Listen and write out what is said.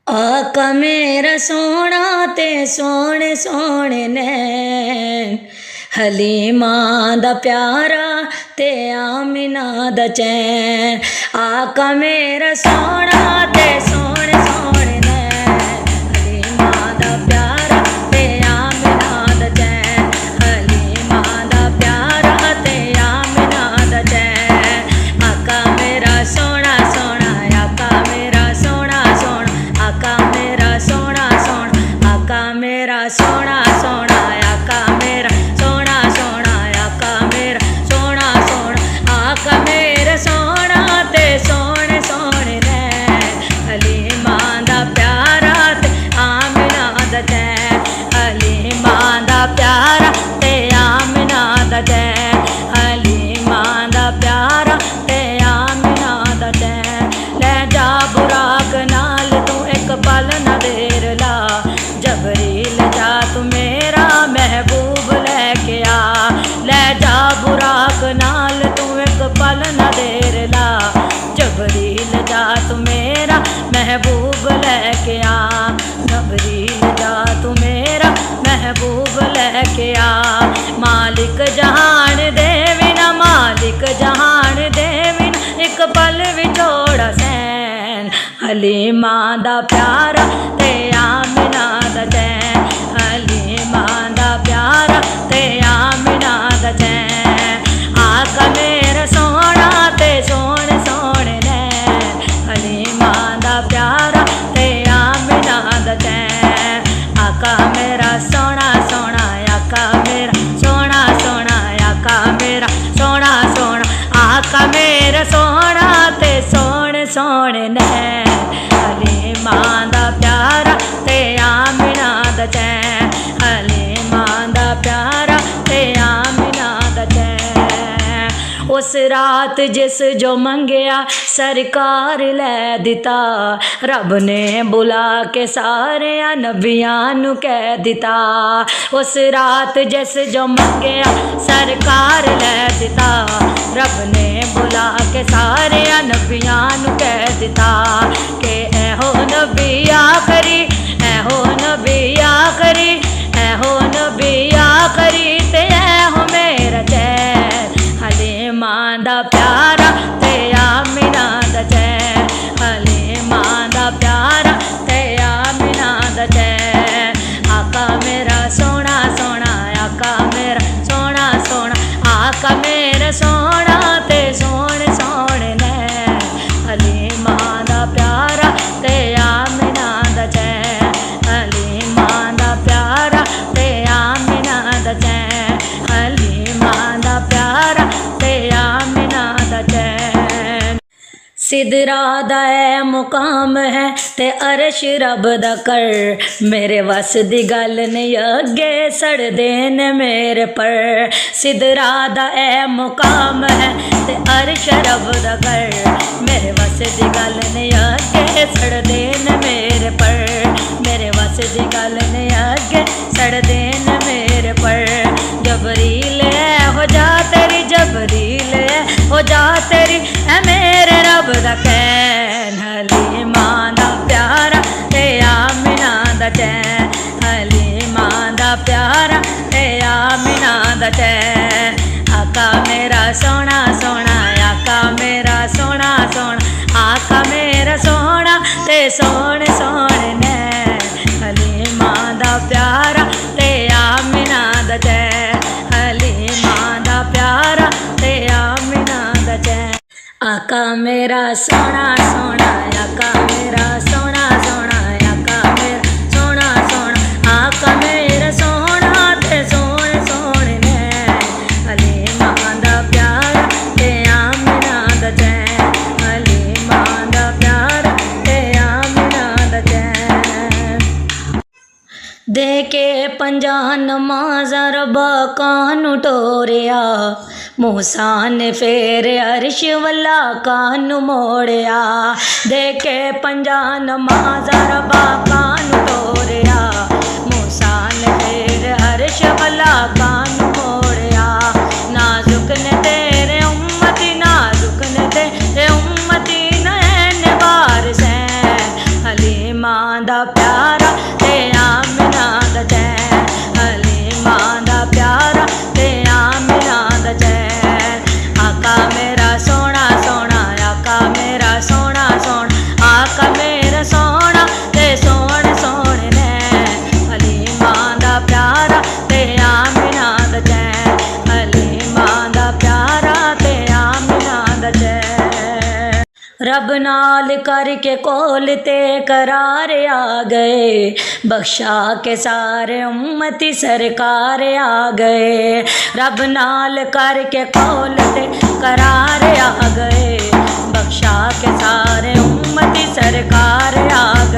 आका मेरा सोना ते सोने सोने नैन, हलीमा दा प्यारा ते आमिना दा चैन। आका मेरा सोना ते सोने सोने नैन, हलीमा दा प्यारा ते आमिना दा चैन, हलीमा दा प्यारा ते आमिना दा चैन। आका मेरा सोना सोना, आका मेरा सोना सोना, आका मेरा सोना सोना, आका मेरा सोना सोना, आका मेरा सोना सोना, आका मेरा सोना सोना। आका मेरा सोना ते सोने सोने नैन, हलीमा दा प्यारा ते आमिना दा चैन, हलीमा दा प्यारा ते आमिना दा चैन, हलीमा दा प्यारा ते आमिना दा चैन। ले जा बुराक नाल तू एक पल न देर ला, जबरील जा तू मेरा महबूब लेके आ। ले जा बुराक नाल तू एक पल न देर ला, जबरील जा तू मेरा महबूब लेके आ, जबरील जा तू मेरा महबूब लेके आ। मालिक जहान दे बिना, मालिक जहान दे बिना एक पल विछोड़ा सैन, हलीमा दा प्यारा ते आमिना दा चैन, हलीमा दा प्यारा ते आमिना दा चैन। आका मेरा सोना ते सोने सोने नैन, हलीमा दा प्यारा ते आमिना दा चैन। आका मेरा सोना सोना, आका मेरा सोना सोना, आका मेरा सोना सोना, आका मेरा सोना ते सोने सोने नैन, हलीमा दा प्यारा ते आमिना दा चैन, हलीमा दा प्यारा ते आमिना दा चैन। उस रात जिस जो मंगया सरकार लै दिता, रब ने बुला के सारे नबियां नू कह दिता। उस रात जिस जो मंगया सरकार लै दिता, रब ने बुला के सारे नबियां नू कह दिता कि ऐहो नबी आखरी, ऐहो नबी आखरी, ऐहो नबी आखरी ते ऐहो मेरा चैन, हलीमा दा प्यारा ते आमिना दा चैन, हलीमा दा प्यारा ते आमिना दा चैन। आका मेरा सोना सोना, आका मेरा सोना सोना, आका मेरा सोना ते सोने सोने नैन, हलीमा दा प्यारा ते आमिना दा चैन, हलीमा दा प्यारा ते आमिना दा चैन, हलीमा दा प्यारा ते आमिना दा चैन। सिदरा दा ऐ मुकाम है ते अरश रब दा कर, मेरे वस दी गल नहीं अगे सड़दे ने मेरे पर। सिदरा दा ऐ मुकाम है ते अरश रब दा कर, मेरे वस दी गल नहीं अगे सड़दे ने मेरे पर, मेरे वस दी गल नहीं अगे सड़दे ने मेरे पर। जबरील है हो जा तेरी, जबरील है हो जा तेरी, ऐ मेरे रब दा कैन, हलीमा दा प्यारा ते आमिना दा चैन, हलीमा दा प्यारा ते आमिना दा चैन। आका मेरा सोना सोना, आका मेरा सोना सोना, आका मेरा सोना ते सोने सोने नैन, हलीमा दा प्यारा ते आमिना दा चैन, हलीमा दा प्यारा ते आमिना दा चैन। आका मेरा सोना सोना, आका मेरा सोना सोना, आका मेरा सोना सोना, आका मेरा सोना ते सोने सोने नैन, हलीमा दा प्यारा ते आमिना दा चैन, हलीमा दा प्यारा ते आमिना दा चैन। दे के पंजा नमाज़ा रब्बा कानू टोरिया, मूसा ने फेर अरश वल्ला कानू मोड़िया। दे के पंजा नमाज़ा रब्बा कानू टोरिया, मूसा ने फेर अरश वल्ला कानू मोड़िया। नाजुक ने तेरे उम्मती, नाजुक ने तेरे उम्मती नैन बार सैन, हलीमा हलीमा दा प्यारा ते आमिना दा चैन, हलीमा दा प्यारा ते आमिना दा चैन। आका मेरा सोना सोना, आका मेरा सोना सोना, आका मेरा सोना ते सोने सोने नैन, हलीमा दा प्यारा ते आमिना दा चैन, हलीमा दा प्यारा ते आमिना दा चैन। रब नाल करके कोल ते करार आ गए, बख्शा के सारे उम्मती सरकार आ गए। रब नाल करके कोल ते करार आ गए, बख्शा के सारे उम्मती सरकार आ गए।